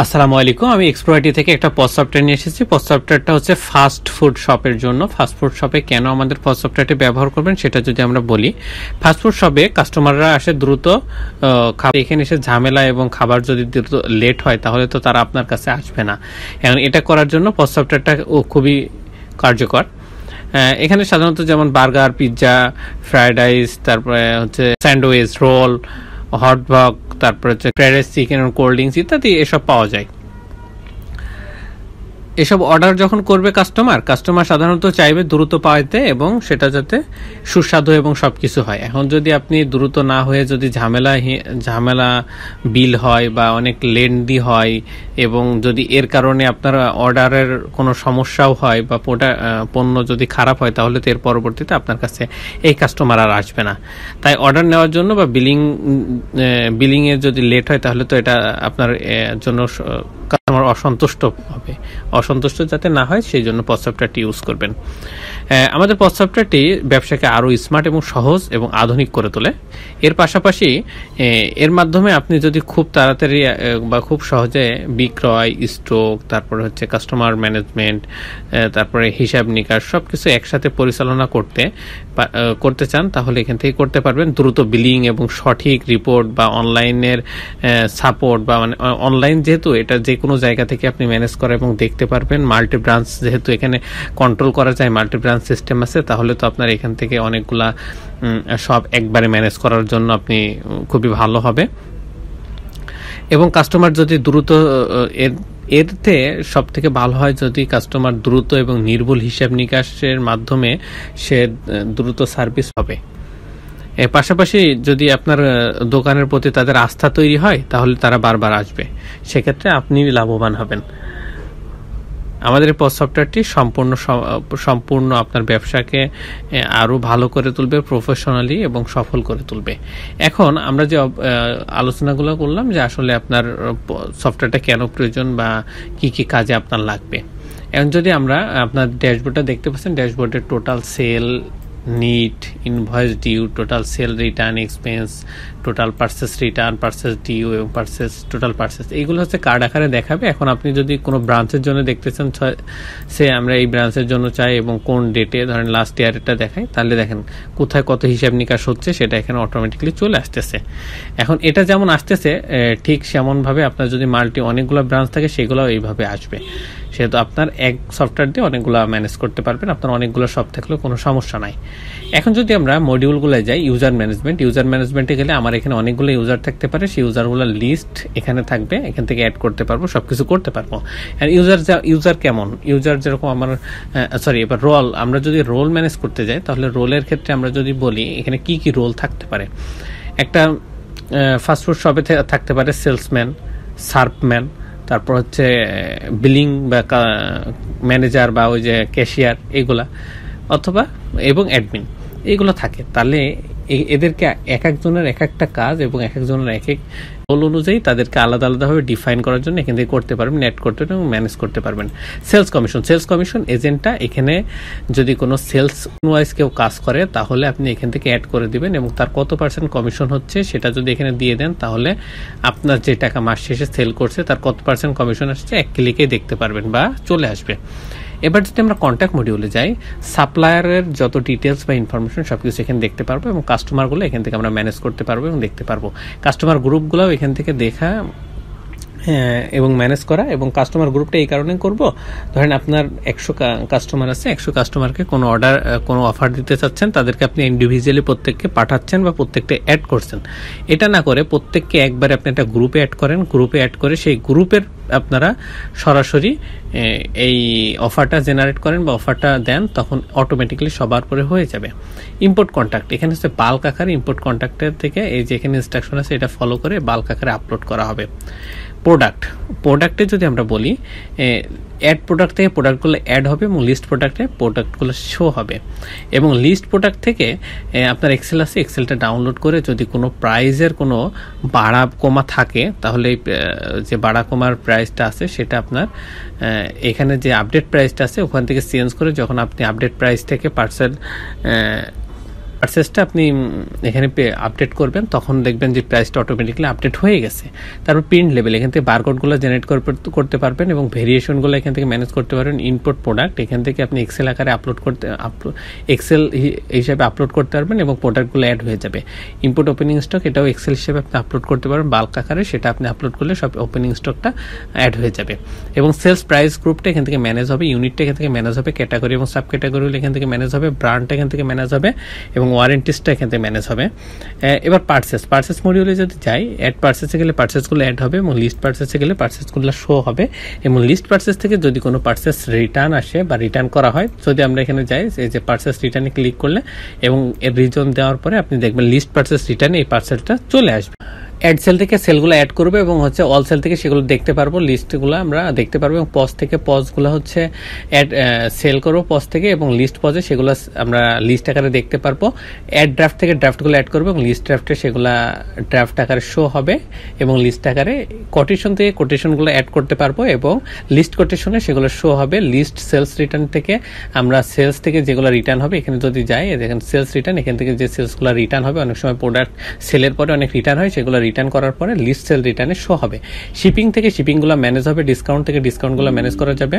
আসসালামু আলাইকুম। আমি এক্সপ্লোআইটি থেকে একটা পজ সফটওয়্যার নিয়ে এসেছি। পজ সফটওয়্যারটা হচ্ছে ফাস্ট ফুড শপের জন্য। ফাস্ট ফুড শপে কেন আমাদের পজ সফটওয়্যারটি ব্যবহার করবেন সেটা যদি আমরা বলি, ফাস্ট ফুড শপে কাস্টমাররা আসে দ্রুত খাবার, এখানে এসে ঝামেলা এবং খাবার যদি দ্রুত লেট হয় তাহলে তো তারা আপনার কাছে আসবে না। এখন এটা করার জন্য পজ সফটওয়্যারটা খুবই কার্যকর। এখানে সাধারণত যেমন বার্গার, পিৎজা, ফ্রাইড রাইস, তারপরে হচ্ছে স্যান্ডউইচ, রোল, হটডগ, তারপরে হচ্ছে fried rice, chicken, cold drinks ইত্যাদি এসব পাওয়া যায়। এসব অর্ডার যখন করবে কাস্টমার সাধারণত চাইবে দ্রুত পাইতে এবং সেটা যাতে সুস্বাদু এবং সবকিছু হয়। এখন যদি আপনি দ্রুত না হয়ে যদি ঝামেলা বিল হয় বা অনেক লেন্দি হয় এবং যদি এর কারণে আপনার অর্ডারের কোনো সমস্যাও হয় বা পণ্য যদি খারাপ হয় তাহলে তো এর পরবর্তীতে আপনার কাছে এই কাস্টমার আর আসবে না। তাই অর্ডার নেওয়ার জন্য বা বিলিংয়ে যদি লেট হয় তাহলে তো এটা আপনার জন্য কাস্টমার অসন্তুষ্ট হবে। অসন্তুষ্ট যাতে না হয় সেই জন্য পজ সফটওয়্যারটি ইউজ করবেন। আমাদের পজ সফটওয়্যারটি ব্যবসাকে আরও স্মার্ট এবং সহজ এবং আধুনিক করে তোলে। এর পাশাপাশি এর মাধ্যমে আপনি যদি খুব তাড়াতাড়ি বা খুব সহজে বিক্রয়, স্টক, তারপরে হচ্ছে কাস্টমার ম্যানেজমেন্ট, তারপরে হিসাব নিকাশ সবকিছু একসাথে পরিচালনা করতে চান তাহলে এখান থেকে করতে পারবেন। দ্রুত বিলিং এবং সঠিক রিপোর্ট বা অনলাইনের সাপোর্ট বা মানে অনলাইন যেহেতু এটা যে কোনো জায়গা থেকে আপনি ম্যানেজ করা এবং দেখতে পারবেন। মাল্টি ব্রাঞ্চ যেহেতু এখানে কন্ট্রোল করা যায়, মাল্টি ব্রাঞ্চ সিস্টেম আছে, তাহলে তো আপনার এখান থেকে অনেকগুলা সব একবারে ম্যানেজ করার জন্য আপনি খুবই ভালো হবে। এবং কাস্টমার যদি দ্রুত এরতে সব থেকে ভালো হয় যদি কাস্টমার দ্রুত এবং নির্ভুল হিসাব নিকাশের মাধ্যমে সে দ্রুত সার্ভিস হবে। এর পাশাপাশি যদি আপনার দোকানের প্রতি তাদের আস্থা তৈরি হয় তাহলে তারা বারবার আসবে, সেক্ষেত্রে আপনি লাভবান হবেন। আমাদের এই পজ সফটওয়্যারটি সম্পূর্ণ আপনার ব্যবসাকে আরও ভালো করে তুলবে, প্রফেশনালি এবং সফল করে তুলবে। এখন আমরা যে আলোচনাগুলো করলাম যে আসলে আপনার সফটওয়্যারটা কেন প্রয়োজন বা কি কি কাজে আপনার লাগবে। এখন যদি আমরা আপনার ড্যাশবোর্ডটা দেখতে পাচ্ছেন, ড্যাশবোর্ডের total sale, net, invoice due, total sale return, expense, total purchase return, purchase due এবং টোটাল পারচেস, এইগুলো হচ্ছে কার্ড আকারে দেখাবে। এখন আপনি যদি কোনো ব্রাঞ্চের জন্য দেখতে চান, আমরা এই ব্রাঞ্চের জন্য চাই এবং কোন ডেটে, ধরেন লাস্ট ইয়ারেরটা দেখাই, তাহলে দেখেন কোথায় কত হিসাব নিকাশ হচ্ছে সেটা এখানে অটোমেটিকলি চলে আসতেছে। এখন এটা যেমন আসতেছে ঠিক সেমনভাবে আপনার যদি অনেকগুলো ব্রাঞ্চ থাকে সেগুলো এইভাবে আসবে। সেহেতু আপনার এক সফটওয়্যার দিয়ে অনেকগুলো ম্যানেজ করতে পারবেন, আপনার অনেকগুলো শপ থাকলেও কোনো সমস্যা নাই। এখন যদি আমরা মডিউলগুলো যাই, ইউজার ম্যানেজমেন্টে গেলে আমার এখানে অনেকগুলো ইউজার থাকতে পারে, সেই ইউজারগুলোর লিস্ট এখানে থাকবে, এখান থেকে অ্যাড করতে পারবো, সবকিছু করতে পারবো। আর ইউজার কেমন, ইউজার যেরকম আমার এবার রোল, আমরা যদি রোল ম্যানেজ করতে যাই তাহলে রোলের ক্ষেত্রে আমরা যদি বলি এখানে কি কি রোল থাকতে পারে। একটা ফাস্টফুড শপে থাকতে পারে সেলসম্যান, সার্ভম্যান, তারপর হচ্ছে বিলিং বা ম্যানেজার বা ওই যে ক্যাশিয়ার, এগুলা অথবা এবং অ্যাডমিন, এগুলো থাকে। তাহলে এদেরকে এক একজনের এক একটা কাজ এবং এক একজনের এক এক রোল অনুযায়ী তাদেরকে আলাদা আলাদাভাবে ডিফাইন করার জন্য এখান থেকে করতে পারবেন, অ্যাড করতে পারবেন এবং ম্যানেজ করতে পারবেন। সেলস কমিশন এজেন্টটা, এখানে যদি কোনো সেলস ওয়াইজ কেউ কাজ করে তাহলে আপনি এখান থেকে অ্যাড করে দিবেন এবং তার কত % কমিশন হচ্ছে সেটা যদি এখানে দিয়ে দেন তাহলে আপনার যে টাকা মাস শেষে সেল করছে তার কত % কমিশন আসছে এক ক্লিকেই দেখতে পারবেন বা চলে আসবে। এবার যদি আমরা কন্ট্যাক্ট মডিউলে যাই, সাপ্লায়ারের যত ডিটেলস বা ইনফরমেশন সবকিছু এখানে দেখতে পারবো এবং কাস্টমারগুলো এখান থেকে আমরা ম্যানেজ করতে পারবো এবং দেখতে পারবো। কাস্টমার গ্রুপগুলোও এখান থেকে দেখা এবং ম্যানেজ করা। এবং কাস্টমার গ্রুপটা এই কারণে করব, ধরেন আপনার 100 কাস্টমার আছে, 100 কাস্টমারকে কোনো অফার দিতে চাচ্ছেন, তাদেরকে আপনি ইন্ডিভিজুয়ালি প্রত্যেককে পাঠাচ্ছেন বা প্রত্যেকটা অ্যাড করছেন। এটা না করে প্রত্যেককে একবারে আপনি একটা গ্রুপে অ্যাড করেন, গ্রুপে অ্যাড করে সেই গ্রুপের আপনারা সরাসরি এই অফারটা জেনারেট করেন বা অফারটা দেন, তখন অটোমেটিক্যালি সবার পরে হয়ে যাবে। ইম্পোর্ট কন্ট্যাক্ট, এখানে হচ্ছে বাল্ক আকারে ইম্পোর্ট কন্ট্যাক্টের থেকে এই যে এখানে ইনস্ট্রাকশন আছে এটা ফলো করে বাল্ক আকারে আপলোড করা হবে। প্রোডাক্টে যদি আমরা বলি, অ্যাড প্রোডাক্ট থেকে প্রোডাক্টগুলো অ্যাড হবে এবং লিস্ট প্রোডাক্টে প্রোডাক্টগুলো শো হবে। এবং লিস্ট প্রোডাক্ট থেকে আপনার এক্সেল আছে, এক্সেলটা ডাউনলোড করে যদি কোনো প্রাইজের কোনো বাড়া কমা থাকে তাহলে যে বাড়া কমার প্রাইসটা আছে সেটা আপনার এখানে যে আপডেট প্রাইসটা আছে ওখান থেকে চেঞ্জ করে যখন আপনি আপডেট প্রাইস থেকে পার্সেল পারচেসটা আপনি এখানে আপডেট করবেন, তখন দেখবেন যে প্রাইসটা অটোমেটিক্যালি আপডেট হয়ে গেছে। তারপর প্রিন্ট লেভেল, এখান থেকে বারকোডগুলো জেনারেট করতে পারবেন এবং ভেরিয়েশনগুলো এখান থেকে ম্যানেজ করতে পারবেন। ইনপুট প্রোডাক্ট, এখান থেকে আপনি এক্সেল আকারে এক্সেল হিসাবে আপলোড করতে পারবেন এবং প্রোডাক্টগুলো অ্যাড হয়ে যাবে। ইনপুট ওপেনিং স্টক, এটাও এক্সেল হিসেবে আপনি আপলোড করতে পারবেন বাল্ক আকারে, সেটা আপনি আপলোড করলে সব ওপেনিং স্টকটা অ্যাড হয়ে যাবে। এবং সেলস প্রাইস গ্রুপটা এখান থেকে ম্যানেজ হবে, ইউনিটটা এখান থেকে ম্যানেজ হবে, ক্যাটাগরি এবং সাব ক্যাটাগরিগুলো এখান থেকে ম্যানেজ হবে, ব্র্যান্ডটা এখান থেকে ম্যানেজ হবে এবং ওয়ারেন্টিসটা এখান থেকে ম্যানেজ হবে। এবার পারচেস মডিউলে যদি যাই, অ্যাড পারচেসে গেলে পারচেসগুলো অ্যাড হবে এবং লিস্ট পারচেসে গেলে পারচেসগুলো শো হবে। এবং লিস্ট পারচেস থেকে যদি কোনো পারচেস রিটার্ন আসে বা রিটার্ন করা হয়, যদি আমরা এখানে যাই এই যে পারচেস রিটার্নে ক্লিক করলে এবং এর রিজন দেওয়ার পরে আপনি দেখবেন লিস্ট পারচেস রিটার্নে এই পারচেসটা চলে আসবে। অ্যাড সেল থেকে সেলগুলো অ্যাড করবে এবং অল সেল থেকে সেগুলো দেখতে পারবো, লিস্টগুলো আমরা দেখতে পারবো এবং পজ থেকে পজগুলো অ্যাড সেল করবো পজ থেকে এবং লিস্ট পজে সেগুলো আমরা লিস্ট আকারে দেখতে পারবো। অ্যাড ড্রাফট থেকে ড্রাফটগুলো অ্যাড করবো এবং লিস্ট ড্রাফটে সেগুলো ড্রাফট আকারে শো হবে এবং লিস্ট আকারে কোটেশন থেকে কোটেশনগুলো অ্যাড করতে পারবো এবং লিস্ট কোটেশনে সেগুলো শো হবে। লিস্ট সেলস রিটার্ন থেকে আমরা সেলস থেকে যেগুলো রিটার্ন হবে, এখানে যদি যাই দেখেন সেলস রিটার্ন, এখান থেকে যে সেলসগুলো রিটার্ন হবে, অনেক সময় প্রোডাক্ট সেলের পরে অনেক রিটার্ন হয়, সেগুলো রিটার্ন করার পরে লিস্ট সেল রিটার্নে শো হবে। শিপিং থেকে শিপিংগুলো ম্যানেজ হবে, ডিসকাউন্ট থেকে ডিসকাউন্টগুলো ম্যানেজ করা যাবে,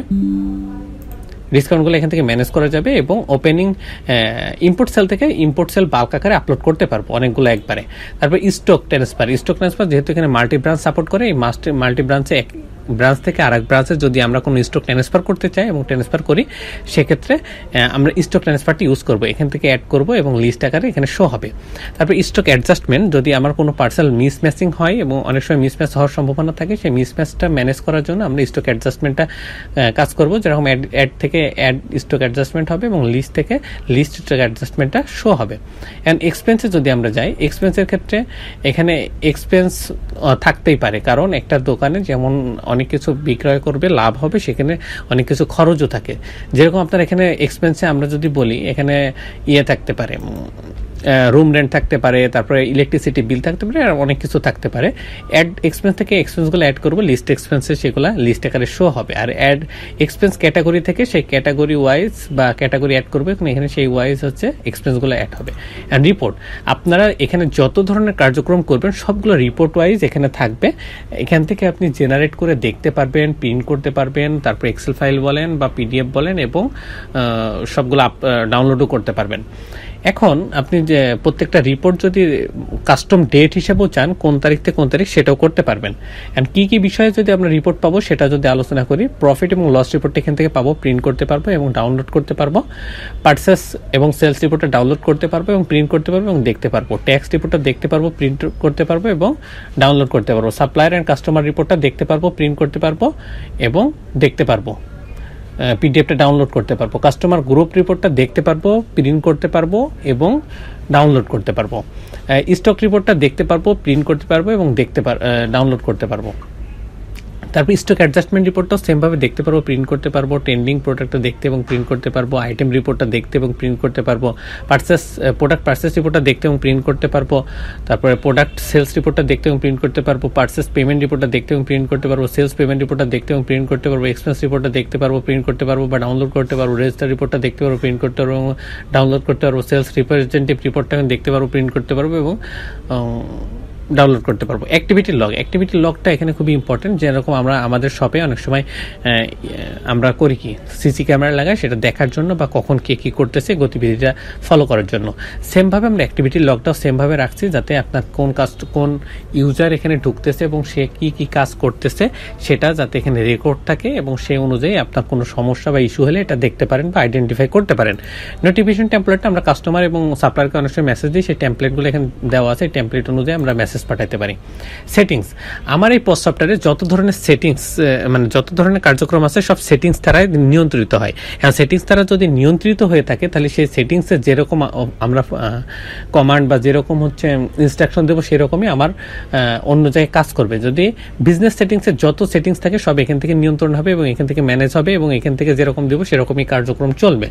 ডিসকাউন্টগুলো এখান থেকে ম্যানেজ করা যাবে এবং ওপেনিং ইম্পোর্ট সেল থেকে ইম্পোর্ট সেল বাল্ক আকারে আপলোড করতে পারবো অনেকগুলো একবারে। তারপর স্টক ট্রান্সফার যেহেতু এখানে মাল্টি ব্রাঞ্চ সাপোর্ট করে, এই মাল্টি ব্রাঞ্চে ব্রাঞ্চ থেকে আরেক ব্রাঞ্চে যদি আমরা কোনো স্টক ট্রান্সফার করতে চাই এবং ট্রান্সফার করি, সেক্ষেত্রে আমরা স্টক ট্রান্সফারটি ইউজ করবো, এখান থেকে অ্যাড করবো এবং লিস্ট আকারে এখানে শো হবে। তারপর স্টক অ্যাডজাস্টমেন্ট, যদি আমার কোনো পার্সেল মিসম্যাচিং হয় এবং অনেক সময় মিসম্যাচ হওয়ার সম্ভাবনা থাকে, সেই মিসম্যাচটা ম্যানেজ করার জন্য আমরা স্টক অ্যাডজাস্টমেন্টটা কাজ করবো। যেরকম অ্যাড থেকে অ্যাড স্টক অ্যাডজাস্টমেন্ট হবে এবং লিস্ট থেকে লিস্ট স্টক অ্যাডজাস্টমেন্টটা শো হবে। অ্যান্ড এক্সপেন্সে যদি আমরা যাই, এক্সপেন্সের ক্ষেত্রে এখানে এক্সপেন্স থাকতেই পারে, কারণ একটা দোকানে যেমন অনেক কিছু বিক্রয় করবে, লাভ হবে, সেখানে অনেক কিছু খরচও থাকে। যেরকম আপনার এখানে এক্সপেন্সে আমরা যদি বলি, এখানে থাকতে পারে, রুম রেন্ট থাকতে পারে, তারপরে ইলেকট্রিসিটি বিল থাকতে পারে, আর অনেক কিছু থাকতে পারে। অ্যাড এক্সপেন্স থেকে এক্সপেন্সগুলো অ্যাড করবো, লিস্ট এক্সপেন্সে সেগুলো লিস্ট আকারে শো হবে। আর অ্যাড এক্সপেন্স ক্যাটাগরি থেকে সেই ক্যাটাগরি ওয়াইজ বা ক্যাটাগরি অ্যাড করবে, এখানে সেই ওয়াইজ এক্সপেন্সগুলো অ্যাড হবে। অ্যান্ড রিপোর্ট, আপনারা এখানে যত ধরনের কার্যক্রম করবেন সবগুলো রিপোর্ট ওয়াইজ এখানে থাকবে। এখান থেকে আপনি জেনারেট করে দেখতে পারবেন, প্রিন্ট করতে পারবেন, তারপর এক্সেল ফাইল বলেন বা পিডিএফ বলেন এবং সবগুলো ডাউনলোডও করতে পারবেন। এখন আপনি যে প্রত্যেকটা রিপোর্ট যদি কাস্টম ডেট হিসেবেও চান, কোন তারিখ থেকে কোন তারিখ, সেটাও করতে পারবেন। অ্যান্ড কী বিষয়ে যদি আমরা রিপোর্ট পাবো সেটা যদি আলোচনা করি, প্রফিট এবং লস রিপোর্ট এখান থেকে পাবো, প্রিন্ট করতে পারবো এবং ডাউনলোড করতে পারবো। পারচেস এবং সেলস রিপোর্টটা ডাউনলোড করতে পারবো এবং প্রিন্ট করতে পারবো এবং দেখতে পারবো। ট্যাক্স রিপোর্টটা দেখতে পারবো, প্রিন্ট করতে পারবো এবং ডাউনলোড করতে পারবো। সাপ্লায়ার অ্যান্ড কাস্টমার রিপোর্টটা দেখতে পারবো, প্রিন্ট করতে পারবো এবং দেখতে পারবো, পিডিএফটা ডাউনলোড করতে পারবো। কাস্টমার গ্রুপ রিপোর্টটা দেখতে পারবো, প্রিন্ট করতে পারবো এবং ডাউনলোড করতে পারবো। স্টক রিপোর্টটা দেখতে পারবো, প্রিন্ট করতে পারবো এবং ডাউনলোড করতে পারবো। তারপর স্টক অ্যাডজাস্টমেন্ট রিপোর্টটাও সেমভাবে দেখতে পারবো, প্রিন্ট করতে পারবো। ট্রেন্ডিং প্রোডাক্টটা দেখতে এবং প্রিন্ট করতে পারবো। আইটেম রিপোর্টটা দেখতে এবং প্রিন্ট করতে পারবো। প্রোডাক্ট পারচেস রিপোর্টটা দেখতে এবং প্রিন্ট করতে পারবো। তারপরে প্রোডাক্ট সেলস রিপোর্টটা দেখতে এবং প্রিন্ট করতে পারবো। পারচেস পেমেন্ট রিপোর্টটা দেখতে এবং প্রিন্ট করতে পারবো। সেলস পেমেন্ট রিপোর্টটা দেখতে এবং প্রিন্ট করতে পারবো। এক্সপেন্স রিপোর্টটা দেখতে পারবো, প্রিন্ট করতে পারবো বা ডাউনলোড করতে পারবো। রেজিস্টার রিপোর্টটা দেখতে পারবো, প্রিন্ট করতে পারবো এবং ডাউনলোড করতে পারবো। সেলস রিপ্রেজেন্টেটিভ রিপোর্টটা দেখতে পারবো, প্রিন্ট করতে পারবো এবং ডাউনলোড করতে পারবো। অ্যাক্টিভিটি লগটা এখানে খুবই ইম্পর্টেন্ট। যেরকম আমরা আমাদের শপে অনেক সময় আমরা করি কি, সিসি ক্যামেরা লাগাই সেটা দেখার জন্য বা কখন কে কী করতেছে গতিবিধিটা ফলো করার জন্য। সেমভাবে আমরা অ্যাক্টিভিটি লগটাও সেমভাবে রাখছি, যাতে আপনার কোন ইউজার এখানে ঢুকতেছে এবং সে কি কাজ করতেছে সেটা যাতে এখানে রেকর্ড থাকে এবং সেই অনুযায়ী আপনার কোনো সমস্যা বা ইস্যু হলে এটা দেখতে পারেন বা আইডেন্টিফাই করতে পারেন। নোটিফিকেশন টেমপ্লেটটা আমরা কাস্টমার এবং সাপ্লায়ারকে অনেক সময় মেসেজ দিই, সেই টেমপ্লেটগুলো এখানে দেওয়া আছে, টেমপ্লেট অনুযায়ী আমরা মেসেজ পাঠাতে পারি। সেটিংস, আমার এই পোস্ট সফটওয়্যারে যত ধরনের সেটিংস মানে যত ধরনের কার্যক্রম আছে সব সেটিংস দ্বারাই নিয়ন্ত্রিত হয়। এখন সেটিংস দ্বারা যদি নিয়ন্ত্রিত হয়ে থাকে তাহলে সেই সেটিংসে যেরকম আমরা কমান্ড বা যেরকম ইনস্ট্রাকশন দেবো সেরকমই আমার অন্য জায়গায় কাজ করবে। যদি বিজনেস সেটিংসের যত সেটিংস থাকে সব এখান থেকে নিয়ন্ত্রণ হবে এবং এখান থেকে ম্যানেজ হবে এবং এখান থেকে যেরকম দেবো সেরকমই কার্যক্রম চলবে।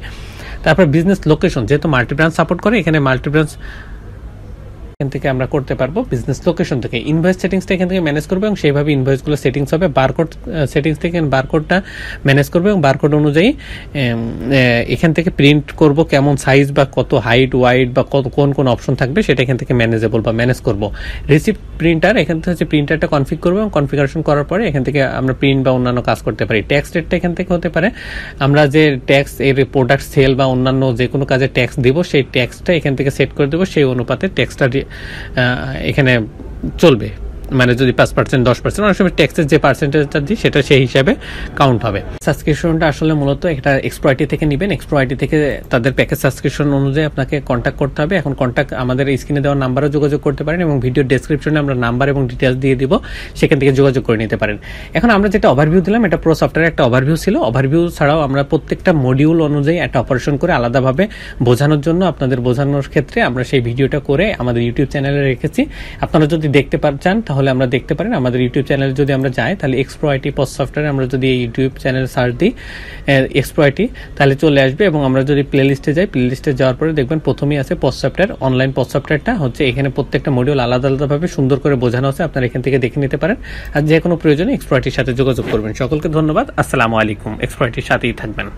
তারপর বিজনেস লোকেশন, যেহেতু মাল্টি ব্রাঞ্চ সাপোর্ট করে, এখানে মাল্টি ব্রাঞ্চ এখান থেকে আমরা করতে পারবো বিজনেস লোকেশন থেকে। ইনভয়েস সেটিংসটা এখান থেকে ম্যানেজ করবে এবং সেইভাবে ইনভয়েসগুলো সেটিংস হবে। বারকোড সেটিংস থেকে বারকোডটা ম্যানেজ করবে এবং বারকোড অনুযায়ী এখান থেকে প্রিন্ট করব কেমন সাইজ বা কত হাইট ওয়াইড বা কত কোন কোন অপশন থাকবে সেটা এখান থেকে ম্যানেজেবল বা ম্যানেজ করব। রিসিপ্ট প্রিন্টার, এখান থেকে হচ্ছে প্রিন্টারটা কনফিগ করবো এবং কনফিগারেশন করার পরে এখান থেকে আমরা প্রিন্ট বা অন্যান্য কাজ করতে পারি। ট্যাক্স রেটটা এখান থেকে হতে পারে আমরা যে ট্যাক্স এর প্রোডাক্ট সেল বা অন্যান্য যে কোনো কাজে ট্যাক্স দিব সেই ট্যাক্সটা এখান থেকে সেট করে দেবো, সেই অনুপাতে ট্যাক্সটা এখানে চলবে। মানে যদি 5% 10% অনেক সময় ট্যাক্সের যে পার্সেন্টেজটা দিই সেটা সেই হিসাবে কাউন্ট হবে। সাবস্ক্রিপশনটা আসলে মূলত একটা এক্সপ্রয়টি থেকে নেবেন। এক্সপ্রয়টি থেকে তাদের প্যাকেজ সাবস্ক্রিপশন অনুযায়ী আপনাকে কন্ট্যাক্ট করতে হবে। এখন কন্ট্যাক্ট আমাদের স্ক্রিনে দেওয়া নাম্বারে যোগাযোগ করতে পারেন এবং ভিডিও ডেসক্রিপশনে আমরা নাম্বার এবং ডিটেলস দিয়ে দিব, সেখান থেকে যোগাযোগ করে নিতে পারেন। এখন আমরা যেটা ওভারভিউ দিলাম এটা প্রো সফটওয়্যারের একটা ওভারভিউ ছিল। ওভারভিউ ছাড়াও আমরা প্রত্যেকটা মডিউল অনুযায়ী একটা অপারেশন করে আলাদাভাবে বোঝানোর জন্য আপনাদের বোঝানোর ক্ষেত্রে আমরা সেই ভিডিওটা করে আমাদের ইউটিউব চ্যানেলে রেখেছি। আপনারা যদি দেখতে চান তাহলে আমরা দেখতে পারেন। আমাদের ইউটিউব চ্যানেলে যদি আমরা যাই তাহলে এক্সপ্রয়টি পোস্ট সফটওয়্যার আমরা যদি এই ইউটিউব চ্যানেল সার্চ দিই এক্সপ্রয়টি তাহলে চলে আসবে এবং আমরা যদি প্লে লিস্টে যাই, প্লে লিস্টে যাওয়ার পরে দেখবেন প্রথমেই আছে পোস্ট সফটওয়্যার। অনলাইন পোস্ট সফটওয়্যারটা হচ্ছে এখানে প্রত্যেকটা মডিউল আলাদা আলাদাভাবে সুন্দর করে বোঝানো আছে, আপনারা এখান থেকে দেখে নিতে পারেন। আর যে কোনো প্রয়োজনে এক্সপ্রয়টির সাথে যোগাযোগ করবেন। সকলকে ধন্যবাদ। আসসালামু আলাইকুম। এক্সপ্রয়টির সাথেই থাকবেন।